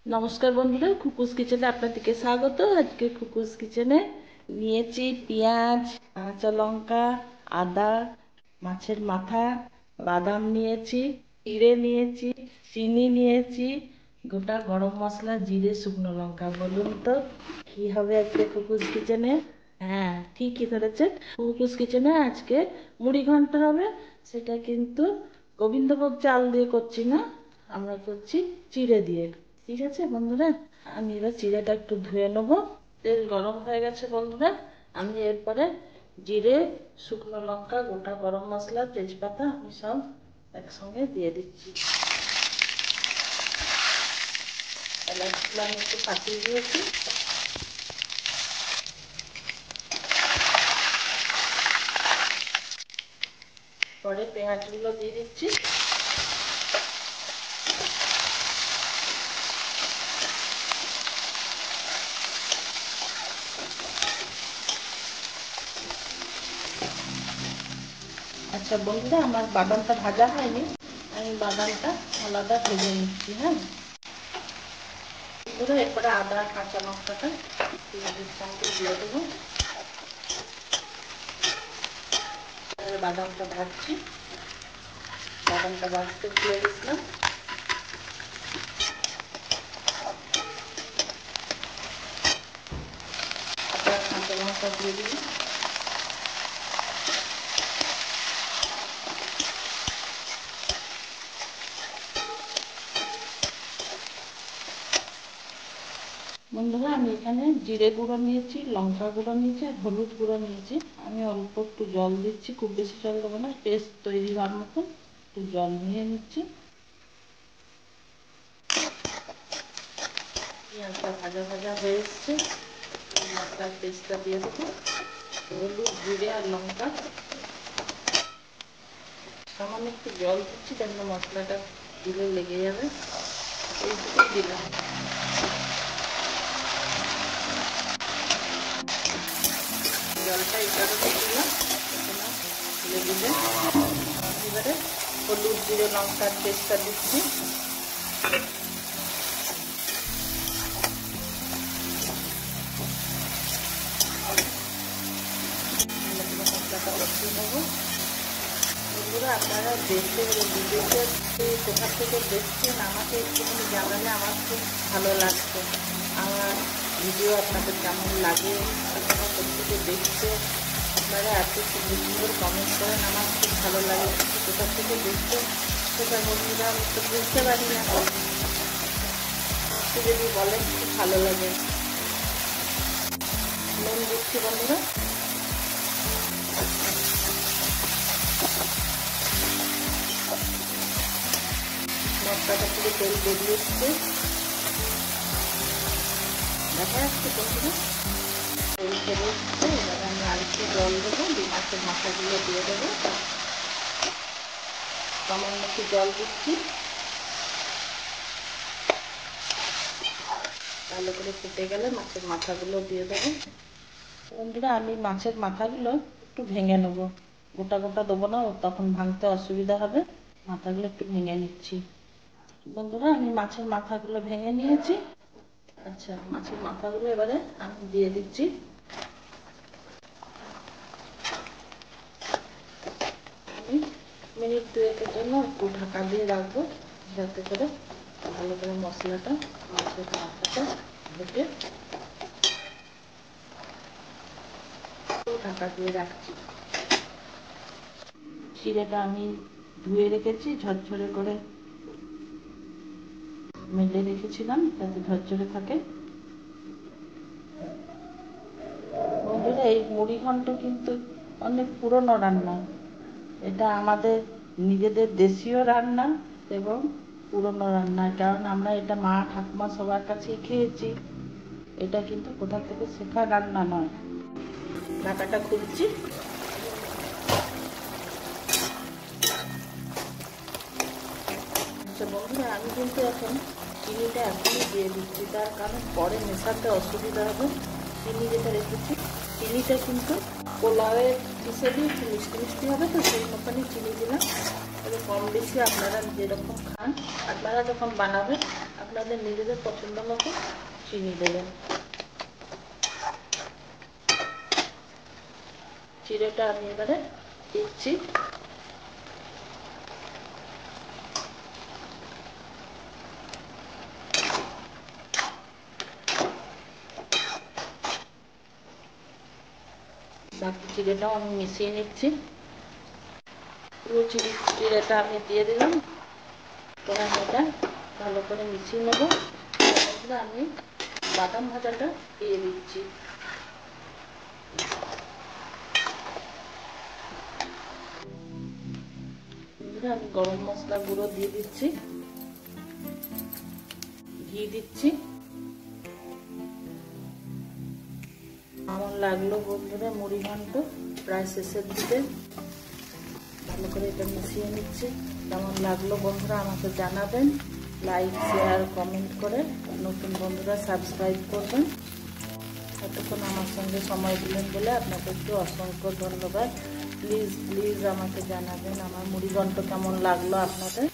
নমস্কার বন্ধুরা, খুকুস কিচেনে আপনাদেরকে স্বাগত। আজকে খুকুস কিচেনে নিয়েছি পেঁয়াজ, কাঁচা লঙ্কা, আদা, মাছের মাথা, বাদাম নিয়েছি, জিরে নিয়েছি, চিনি নিয়েছি, গোটা গরম মশলা, জিরে, শুকনো লঙ্কা। বলুন তো কি হবে আজকে খুকুস কিচেনে? হ্যাঁ, ঠিকই ধরেছেন। খুকুস কিচেনে আজকে মুড়ি ঘন্ট হবে। সেটা কিন্তু গোবিন্দভোগ চাল দিয়ে করছি না, আমরা করছি চিড়ে দিয়ে। ঠিক আছে বন্ধুরা, আমি এবার চিড়েটা একটু ধুয়ে নেবো। তেল গরম হয়ে গেছে বন্ধুরা। আমি এরপরে জিরে, শুকনো লঙ্কা, গোটা গরম মশলা, তেজপাতা আমি সব একসঙ্গে দিয়ে দিচ্ছি। এলাচগুলো আমি একটু ফাটিয়ে দিয়েছি। পরে পেঁয়াজগুলো দিয়ে দিচ্ছি। আচ্ছা বন্ধুরা, আমার বাদামটা ভাজা হয়নি, আমি বাদামটা আলাদা ভেজে নিচ্ছি। হ্যাঁ বন্ধুরা, এরপরে আদা কাঁচা লঙ্কাটা পেঁয়াজের সঙ্গে দিয়ে দেবো। বাদামটা ভাজছি, বাদামটা ভাজতে দিয়ে দিচ্ছিলাম। আদা কাঁচা লঙ্কা দিয়ে দিলাম। বন্ধুরা, আমি এখানে জিরে গুঁড়ো নিয়েছি, লঙ্কা গুঁড়ো নিয়েছি, হলুদ গুঁড়ো নিয়েছি। আমি অল্প একটু জল দিচ্ছি, খুব বেশি জল দেবো না, পেস্ট তৈরি হওয়ার মতন একটু জল নিয়ে নিচ্ছি। পেঁয়াজটা ভাজা ভাজা হয়ে এসছে, মশলার পেস্টটা দিয়ে দেবো। হলুদ, জিরে আর লঙ্কা, সামান্য একটু জল দিচ্ছি, যেন মশলাটা দিলে লেগে যাবে, এইটুকু দিলাম। জলটা এই কারণে দিলাম লেগে যায়। এবারে হলুদ, জিরে, লঙ্কার পেস্টটা দিচ্ছি। মশলাটা কষিয়ে নেবো। বন্ধুরা, আপনারা দেশে বিদেশের কোথা থেকে দেখছেন আমাকে একটুখানি জানালে আমার খুব ভালো লাগছে। আমার ভিডিও আপনাদের কেমন লাগে, আপনারা কোথা দেখছে, আপনারা এত সুন্দর সুন্দর কমেন্ট করেন, আমার খুব ভালো লাগে। কোথা থেকে দেখছে সেটা বন্ধুরা আমি তো বুঝতে পারি না, একটু যদি বলেন খুব ভালো লাগে। নুন দিচ্ছি বন্ধুরা। মশলাটা থেকে তেল বেরিয়ে এসছে, দেখা যাচ্ছে বন্ধুরা তেল বেরিয়ে এসছে। এবারে আমি আরেকটু জল দেবো, মাছের মাথাগুলো দিয়ে দেবো। সামান্য একটু জল দিচ্ছি, ভালো করে ফুটে গেলে মাছের মাথাগুলো দিয়ে দেবো। বন্ধুরা, আমি মাছের মাথাগুলো একটু ভেঙে নেবো, গোটা গোটা দেবো না, তখন ভাঙতে অসুবিধা হবে। মাথাগুলো একটু ভেঙে নিচ্ছি। বন্ধুরা, আমি মাছের মাথাগুলো ভেঙে নিয়েছি। আচ্ছা, মাছের মাথাগুলো এবারে আমি দিয়ে দিচ্ছি। আমি মিনিট দুয়েকের জন্য একটু ঢাকা দিয়ে রাখবো, যাতে করে ভালো করে মশলাটা মাছের মাথাটা ঢুকে। ঢাকা দিয়ে রাখছি। চিড়েটা আমি ধুয়ে রেখেছি, ঝরঝরে করে মেলে রেখেছিলাম যাতে ঝরঝরে থাকে। বন্ধুরা, এই মুড়ি ঘন্ট কিন্তু অনেক পুরনো রান্না। এটা আমাদের নিজেদের দেশীয় রান্না এবং পুরনো রান্না, কারণ আমরা এটা মা ঠাকুমা সবার কাছেই খেয়েছি। এটা কিন্তু কোথা থেকে শেখা রান্না নয়। ঢাকাটা খুলছি। আচ্ছা বন্ধুরা, আমি কিন্তু এখন চিনিটা এখনই দিয়ে দিচ্ছি, তার কারণ পরে মেশাতে অসুবিধা হবে। চিনি যেটা রেখেছি, চিনিটা কিন্তু পোলাওয়ের হিসেবে একটু মিষ্টি মিষ্টি হবে, তো সেই মতনই চিনি দিলাম। তবে কম বেশি আপনারা যেরকম খান, আপনারা যখন বানাবেন আপনাদের নিজেদের পছন্দ মতো চিনি দেবেন। চিড়েটা আমি এবারে দিচ্ছি। বাকি চিড়েটাও আমি মিশিয়ে নিচ্ছি। পুরো চিড়েটা আমি দিয়ে দিলাম। এবার এটা ভালো করে মিশিয়ে নেব। আমি বাদাম ভাজাটা দিয়ে দিচ্ছি। আমি গরম মশলা গুঁড়ো দিয়ে দিচ্ছি, ঘি দিচ্ছি। আমার লাগলো বন্ধুরা মুড়ি ঘন্ট প্রায় শেষের দিকে। ভালো করে এটা মিশিয়ে নিচ্ছি। কেমন লাগলো বন্ধুরা আমাকে জানাবেন, লাইক শেয়ার কমেন্ট করে। নতুন বন্ধুরা সাবস্ক্রাইব করবেন। এতক্ষণ আমার সঙ্গে সময় দিলেন বলে আপনাদেরকে অসংখ্য ধন্যবাদ। প্লিজ প্লিজ আমাকে জানাবেন আমার মুড়ি ঘন্ট কেমন লাগলো আপনাদের।